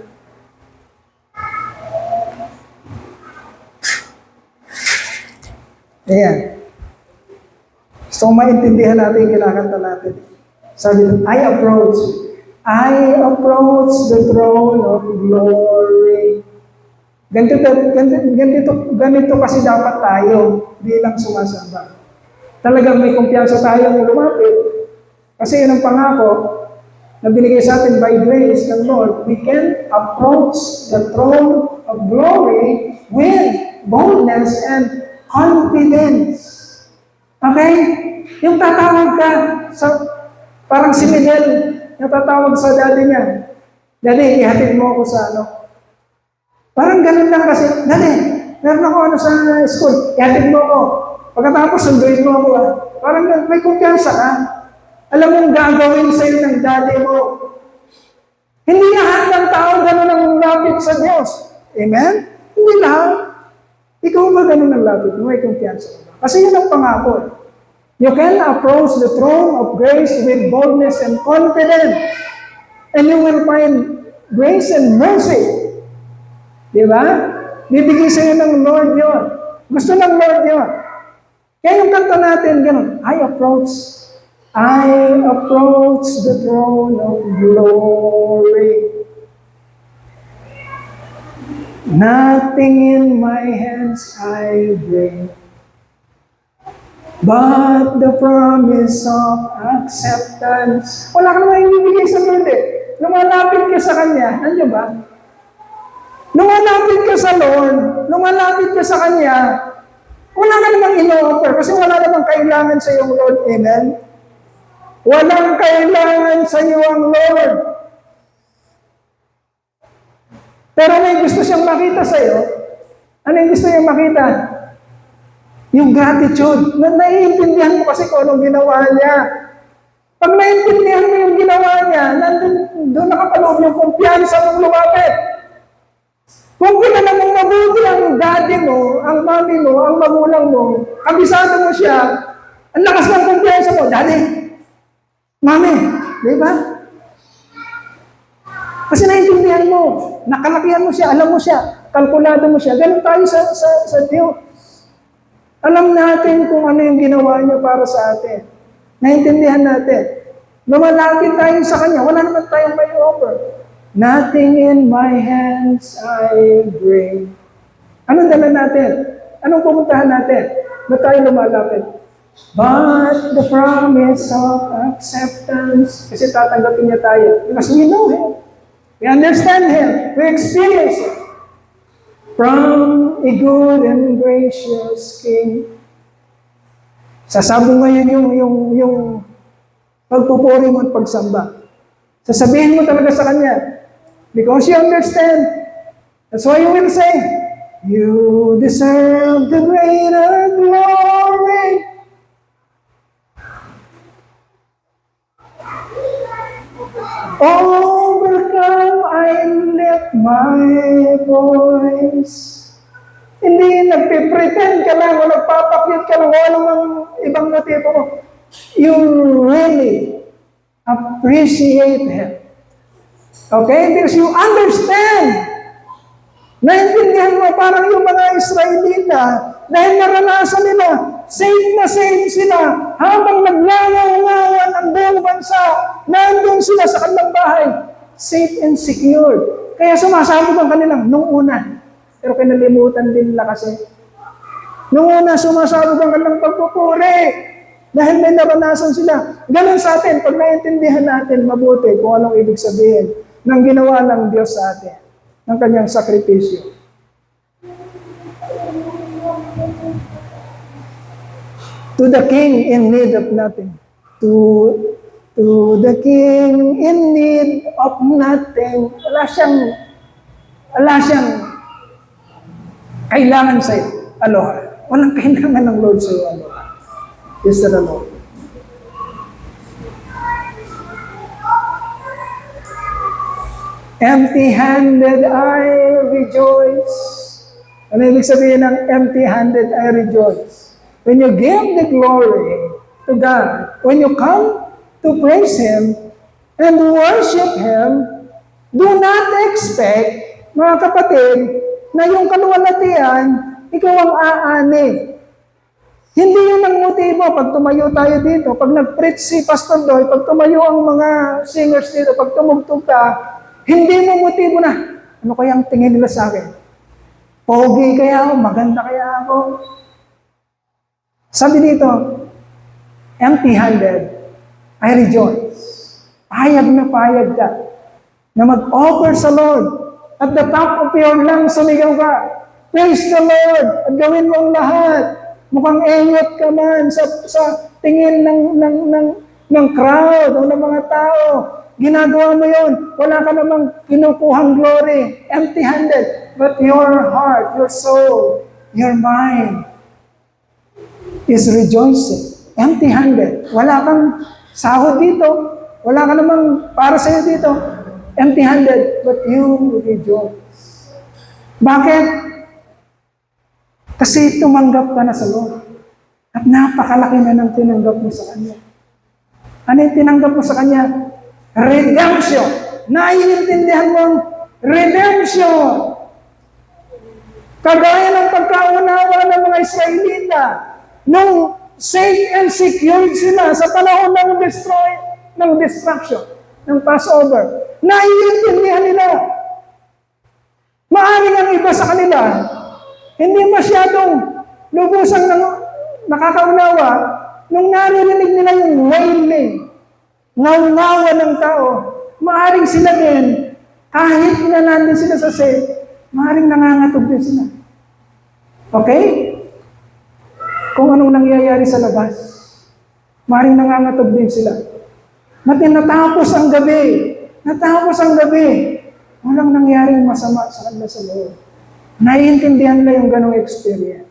S1: Ayan. Gusto ko maintindihan natin yung kinakanta natin. Sabi doon, I approach the throne of glory. Ganito kasi dapat tayo bilang sumasamba. Talagang may kumpiyansa tayong lumapit. Kasi yun ang pangako na binigay sa atin by grace ng Lord. We can approach the throne of glory with boldness and confidence. Okay? Yung tatawag ka sa parang si Miguel, natatawag sa daddy niya. Daddy, ihatid mo ako sa ano. Parang ganun lang kasi, Daddy, meron ako sa school, ihatid mo ako. Pagkatapos, sunduin mo ako. Parang may kumpiyansa ka. Alam mong gagawin sa'yo ng daddy mo. Hindi lahat ng tao ganun ang lapit sa Diyos. Amen? Hindi lahat. Ikaw ba ganun ang lapit mo? May kumpiyansa ka ba? Kasi yun ang pangako. You can approach the throne of grace with boldness and confidence. And you will find grace and mercy. Di ba? Bibigay sa iyo ng Lord yun. Gusto ng Lord yun. Kaya yung kanta natin, gano'n, I approach the throne of glory. Nothing in my hands I bring, but the promise of acceptance. Wala ka naman ibibigay sa Lord eh. Lumalapit ka sa Kanya. Nandiyo ba? Lumalapit ka sa Lord. Lumalapit ka sa Kanya. Wala ka namang ino-offer kasi wala namang kailangan sa iyong Lord. Amen? Walang kailangan sa iyo ang Lord. Pero may gusto siyang makita sa iyo. Ano yung gusto niyang makita? Yung gratitude. Naiintindihan mo kasi kung anong ginawa niya. Pag naiintindihan mo yung ginawa niya, doon nakapaloob yung kumpiyansa mong lumapit. Kung kilala mong mabuti ang daddy mo, ang mami mo, ang magulang mo, kabisado mo siya, ang lakas ng kumpiyansa mo, daddy, mami, di ba? Kasi naiintindihan mo, nakalakihan mo siya, alam mo siya, kalkulado mo siya. Ganun tayo sa Diyos. Alam natin kung ano yung ginawa niya para sa atin. Naiintindihan natin. Lumalapit tayo sa Kanya, wala naman tayong may offer. Nothing in my hands I bring. Anong dala natin? Anong pupuntahan natin? Ba't tayo lumalapit? But the promise of acceptance. Kasi tatanggapin niya tayo. Because we know Him. We understand Him. We experience Him. From a good and gracious King. Sasabong ngayon yung pagpupuri mo at pagsamba. Sasabihin mo talaga sa Kanya. Because you understand. That's why you will say, you deserve the greater glory. Overcome, I lift my voice. Hindi nagpipretend ka lang o nagpapakyut ka lang o anong ibang motibo mo. You really appreciate Him. Okay? Because you understand. Naintindihan mo parang yung mga Israelita dahil naranasan nila, safe sila habang naglangaw-ngawan ang buong bansa. Nandun sila sa kanilang bahay. Safe and secure. Kaya sumasabog ang kanilang nung una. Pero kinalimutan din nila kasi. Nung una, sumasabog ang kanilang pagpupuri. Dahil may naranasan sila. Ganun sa atin, pag naiintindihan natin mabuti kung anong ibig sabihin ng ginawa ng Diyos sa atin, ng kanyang sakripisyo. To the King in need of nothing. To the King in need of nothing. Wala siyang kailangan sa iyo. Aloha. Walang kailangan ng Lord sa iyo. Aloha. Yes, the Lord. Empty-handed I rejoice. Ano ibig sabihin ng empty-handed I rejoice? When you give the glory to God, when you come to praise Him and worship Him, do not expect, mga kapatid, na yung kaluwalhatian, ikaw ang aani. Hindi yun ang motibo pag tumayo tayo dito. Pag nag-preach si Pastor Doy, pag tumayo ang mga singers dito, pag tumugtog ka, hindi mo motibo na, ano kayang tingin nila sa akin? Pogi kaya ako? Maganda kaya ako? Sabi dito, empty-handed, I rejoice. Payag ka na mag-offer sa Lord. At the top of your lungs, sumigaw ka. Praise the Lord at gawin mo ang lahat. Mukhang engot ka man sa tingin ng crowd o ng mga tao. Ginagawa mo yun. Wala ka namang kinukuhang glory. Empty-handed. But your heart, your soul, your mind is rejoicing. Empty-handed. Wala kang sahod dito. Wala ka namang para sa'yo dito. Empty-handed. But you rejoice. Bakit? Kasi tumanggap ka na sa Lord. At napakalaki na ng tinanggap mo sa Kanya. Ano yung tinanggap mo sa Kanya? Redemption. Naiintindihan mo ang redemption. Kagaya ng pagkaunawa ng mga Israelita, nung safe and secured sila sa panahon ng destruction, ng Passover. Naiintindihan nila. Maaring ang iba sa kanila, hindi masyadong lubusang nakakaunawa nung naririnig nila yung wailing, ngaw-ngawa ng tao. Maaring sila din, kahit na nandun sila sa safe, maaring nangangatog din sila. Okay? Kung anong nangyayari sa labas, maaring nangangatog din sila. Natapos ang gabi, walang nangyaring masama sa kanila sa loob. Naiintindihan na yung ganong experience.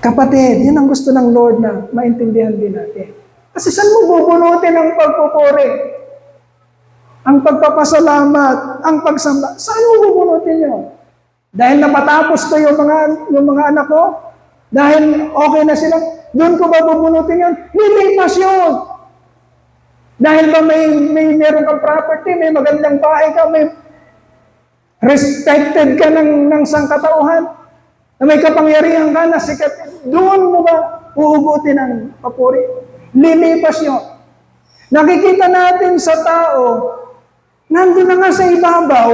S1: Kapatid, yun ang gusto ng Lord na maintindihan din natin. Kasi saan mo bubunutin ang pagpupuri? Ang pagpapasalamat, ang pagsamba, saan mo bubunutin yun? Dahil napatapos ko yung mga anak ko? Dahil okay na sila? Doon ko ba bubunutin yun? Lilipas yun! Dahil ba may meron kang property, may magandang bahay ka, may respected ka ng sangkatauhan, na may kapangyarihan ka na sikat, doon mo ba uubutin ang papuri? Lilipas yun. Nakikita natin sa tao, nandun na nga sa ibabaw,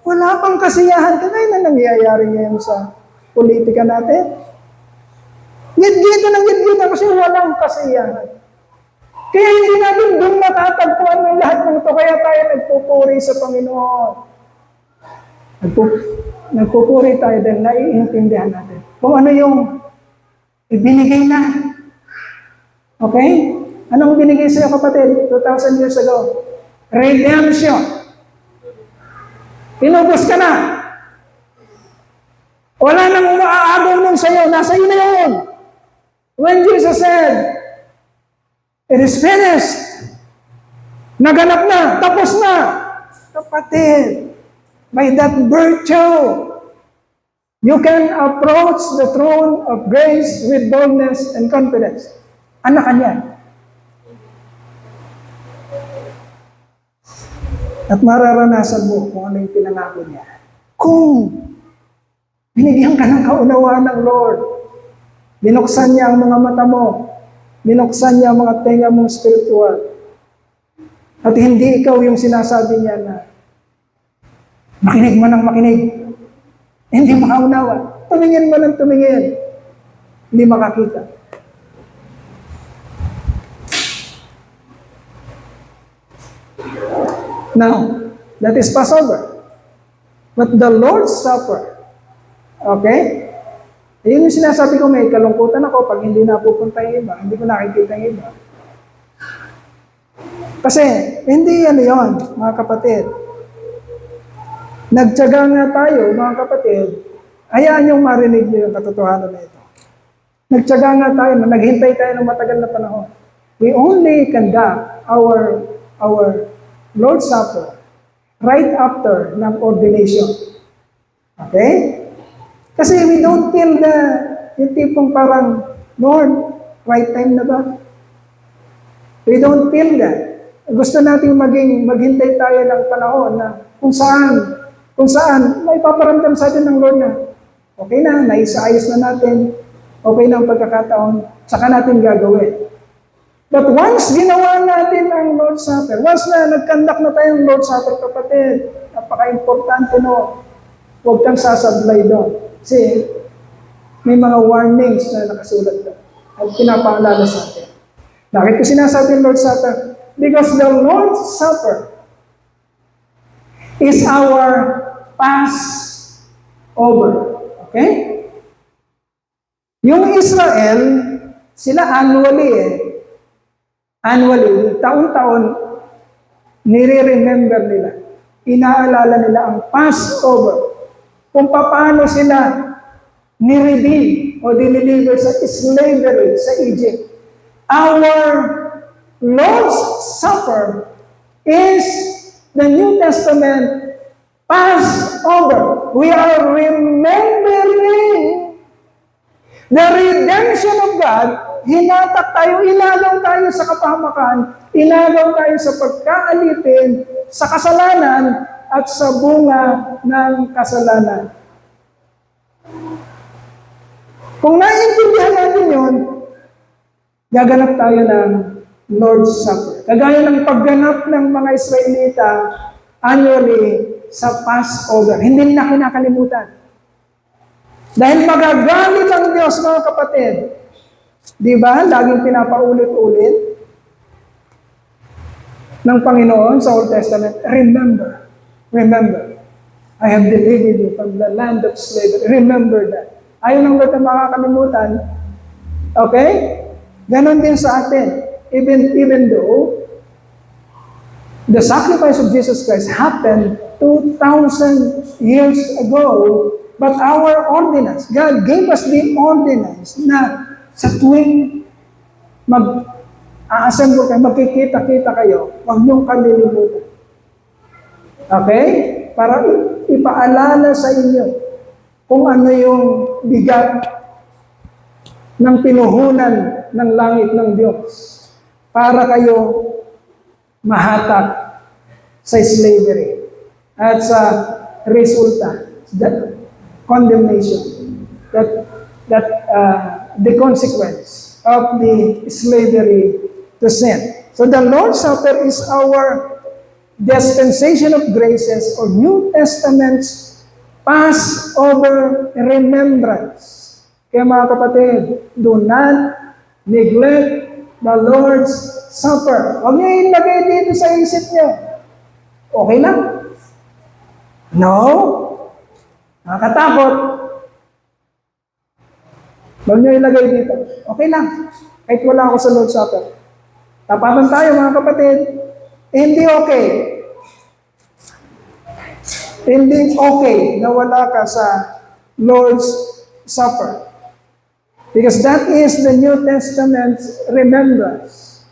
S1: wala pang kasiyahan. Kaya na nangyayari ngayon sa politika natin. Git-gita ng git-gita kasi walang kasiyahan. Kaya hindi natin doon matatagpuan ng lahat ng ito. Kaya tayo nagpupuri sa Panginoon. Nagpupuri tayo dahil naiintindihan natin kung ano yung ibinigay na. Okay? Anong binigay sa'yo, kapatid? 2,000 years ago. Redemption. Pinubos ka na. Wala nang umaagaw nun sa'yo. Nasa iyo na yun. When Jesus said, "It is finished." Naganap na, tapos na. Kapatid, by that virtue, you can approach the throne of grace with boldness and confidence. Anak ka niyan. At mararanasan mo kung ano yung pinangako niya. Kung binigyan ka ng kaunawaan ng Lord, binuksan niya ang mga mata mo, binuksan niya ang mga tenga mong spiritual. At hindi ikaw yung sinasabi niya na makinig man ng makinig. Hindi makaunawa. Tumingin man ng tumingin. Hindi makakita. Now, that is Passover. But the Lord's Supper, okay? Yun yung sinasabi ko, may kalungkutan ako pag hindi napupunta yung iba, hindi ko nakikita yung iba. Kasi, hindi yan yun, mga kapatid. Nagtyaga nga tayo, mga kapatid, hayaan yung marinig niyo yung katotohanan na ito. Nagtyaga nga tayo, naghintay tayo ng matagal na panahon. We only conduct our Lord's Supper right after ng ordination. Okay? Kasi we don't feel yung tipong parang, Lord, right time na ba? We don't feel that. Gusto natin maghintay tayo ng panahon na kung saan, may paparamdam sa atin ng Lord na, okay na, naisaayos na natin, okay na ang pagkakataon, saka natin gagawin. But once ginawa natin ang Lord's Supper, once na nag-conduct na tayo ng Lord's Supper, kapatid, napaka-importante no, huwag kang sasablay doon. Kasi may mga warnings na nakasulat doon at pinapaalala sa atin. Bakit ko sinasabi ang Lord's Supper? Because the Lord's Supper is our Passover. Okay? Yung Israel, sila annually, taon-taon, nire-remember nila, inaalala nila ang Passover, kung paano sila ni-redeem o diniliver sa slavery sa Egypt. Our Lord's Supper is the New Testament Passover. We are remembering the redemption of God. Hinatak tayo, inagaw tayo sa kapahamakan, inagaw tayo sa pagkaalipin, sa kasalanan, at sa bunga ng kasalanan. Kung naiintindihan natin yun, gaganap tayo ng Lord's Supper. Kagaya ng pagganap ng mga Israelita annually sa Passover. Hindi na kinakalimutan. Dahil magagalit ang Diyos, mga kapatid. Di ba? Laging pinapaulit-ulit ng Panginoon sa Old Testament, remember, remember, I have delivered you from the land of slavery. Remember that. Ayaw ng Lord na makakalimutan. Okay? Ganon din sa atin. Even though the sacrifice of Jesus Christ happened 2,000 years ago, but our ordinance, God gave us the ordinance na sa tuwing assemble kayo, magkikita-kita kayo, huwag niyong kalilimutan. Okay? Para ipaalala sa inyo kung ano yung bigat ng pinuhunan ng langit ng Diyos para kayo mahatak sa slavery at sa resulta, that condemnation, the consequence of the slavery to sin. So the Lord's Supper is our dispensation of graces or New Testament's Passover remembrance. Kaya mga kapatid, do not neglect the Lord's Supper. Huwag niyo ilagay dito sa isip niyo. Okay lang? No? Nakakatakot. Huwag niyo ilagay dito. Okay lang. Kahit wala ako sa Lord's Supper. Tapatan tayo mga kapatid. Hindi okay. Hindi okay na wala ka sa Lord's Supper. Because that is the New Testament's remembrance.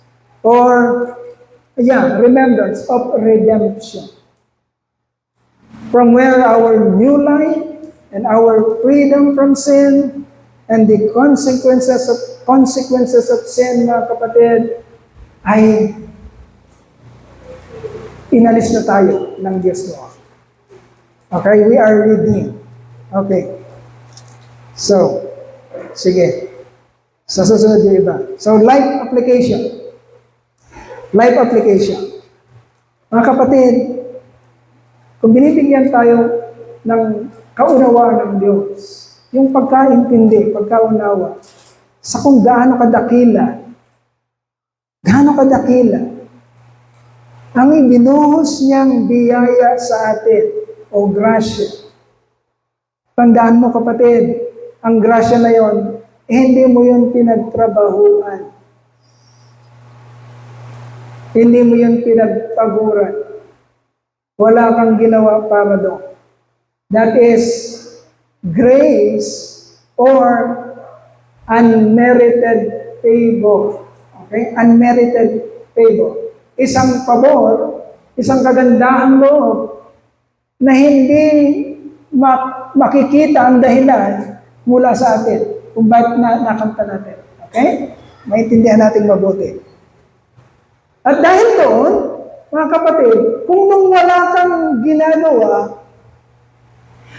S1: Remembrance of redemption. From where our new life and our freedom from sin and the consequences of sin, mga kapatid, ay inalis na tayo ng Diyos mo. Okay, we are redeemed. Okay. So, sige. Sa susunod yung iba. So, life application. Life application. Mga kapatid, kung binibigyan tayo ng kaunawaan ng Diyos, yung pagkaintindi, pagkaunawa, sa kung gaano kadakila ang ibinuhos niyang biyaya sa atin o grasya. Tandaan mo kapatid, ang grasya na yon, hindi mo yun pinagtrabahuan. Hindi mo yun pinagpaguran. Wala kang ginawa para doon. That is grace or unmerited favor. Okay? Unmerited favor. Isang pabor, isang kagandahang loob na hindi makikita ang dahilan mula sa atin kung bakit nakanta natin. Okay? Maintindihan natin mabuti. At dahil doon, mga kapatid, kung nung wala kang ginagawa,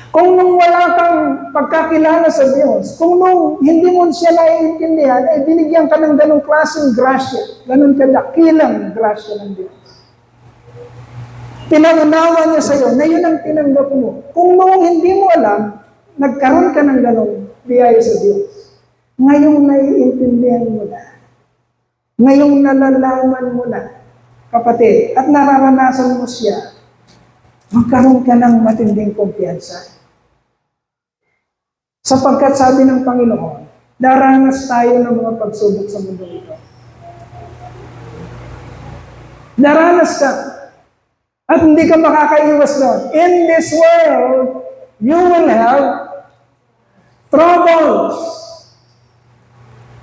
S1: kung nung wala kang pagkakilala sa Diyos, kung nung hindi mo siya naiintindihan, ay binigyan ka ng ganong klaseng grasya, ganon kadakilang grasya ng Diyos. Pinaunawa niya sa iyo na yun ang tinanggap mo. Kung nung hindi mo alam, nagkaroon ka ng ganong biyaya sa Diyos. Ngayong naiintindihan mo na, ngayong nalalaman mo na, kapatid, at nararanasan mo siya, magkaroon ka ng matinding kumpiyansa. Sapagkat sabi ng Panginoon, daranas tayo ng mga pagsubok sa mundo ito. Daranas ka. At hindi ka makakaiwas doon. In this world, you will have troubles.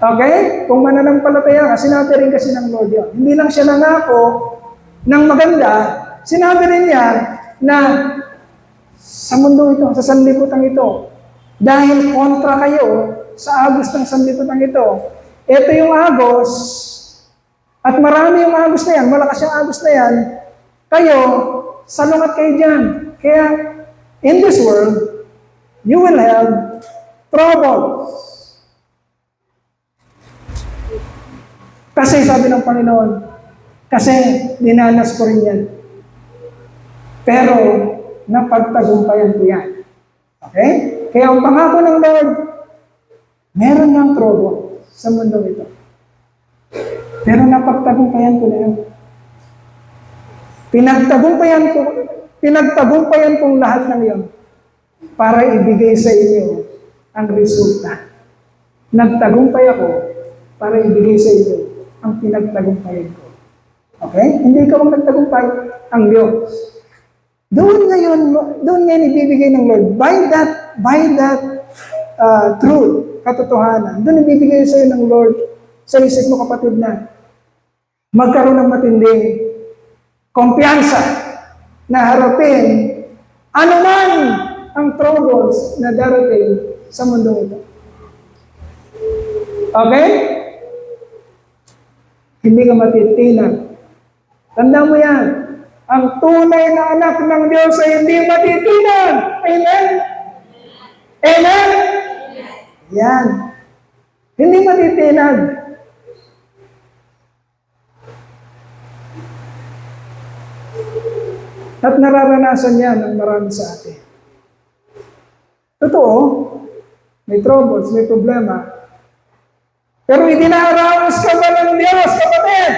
S1: Okay? Kung mananampalataya ka, sinabi rin kasi ng Lord yun. Hindi lang siya nangako ng maganda, sinabi rin niya na sa mundo ito, sa sanlibutan ito, dahil kontra kayo sa agos ng sanlibutan ito, ito yung agos, at marami yung agos na yan, malakas yung agos na yan, kayo, salungat kayo dyan. Kaya, in this world, you will have troubles. Kasi sabi ng Panginoon, kasi dinanas ko rin yan. Pero, na pagtagumpayan ko yan. Okay? Kaya ang pangako ng Lord, meron niyang trouble sa mundo ito. Pero napagtagumpayan ko na yan. Pinagtagumpayan kong lahat ng iyon para ibigay sa inyo ang resulta. Nagtagumpay ako para ibigay sa inyo ang pinagtagumpayan ko. Okay? Hindi ikaw ang nagtagumpay, ang Diyos. Doon ngayon ibibigay ng Lord. By that truth, katotohanan, doon ibibigay sa iyo ng Lord sa isip mo, kapatid, na magkaroon ng matinding kumpiyansa na harapin anuman ang troubles na darating sa mundong ito. Okay? Hindi ka matitinag. Tanda mo yan. Ang tunay na anak ng Diyos ay hindi matitinag. Amen? Amen? Yan. Hindi matitinag. At nararanasan yan ng marami sa atin. Totoo, may troubles, may problema. Pero idinaraos ka ba ng Diyos, kapatid?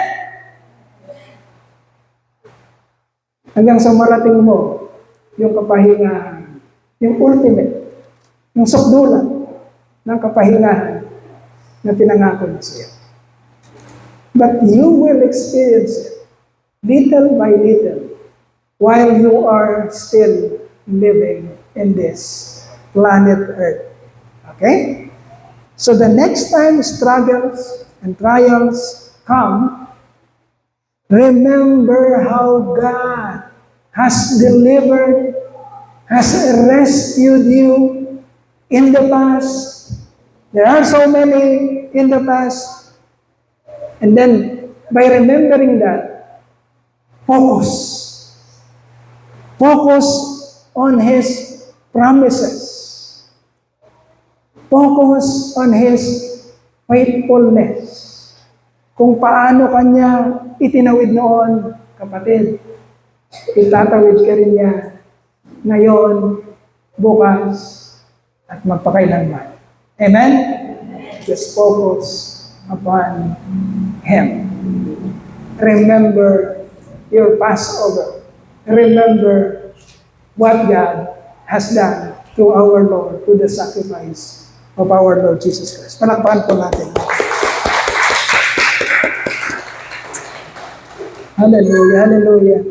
S1: Hanggang sa marating mo yung kapahingahan, yung ultimate, yung sukdulan ng kapahingahan na pinangako niya sa iyo. But you will experience it little by little while you are still living in this planet Earth. Okay? So the next time struggles and trials come, remember how God has delivered, has rescued you in the past. There are so many in the past. And then, by remembering that, focus. Focus on His promises. Focus on His faithfulness. Kung paano Kanya itinawid noon, kapatid, itatawid ka rin niya ngayon, bukas, at magpakailanman. Amen? Just focus upon Him. Remember your Passover. Remember what God has done to our Lord, to the sacrifice of our Lord Jesus Christ. Palakpakan po natin. Hallelujah, hallelujah.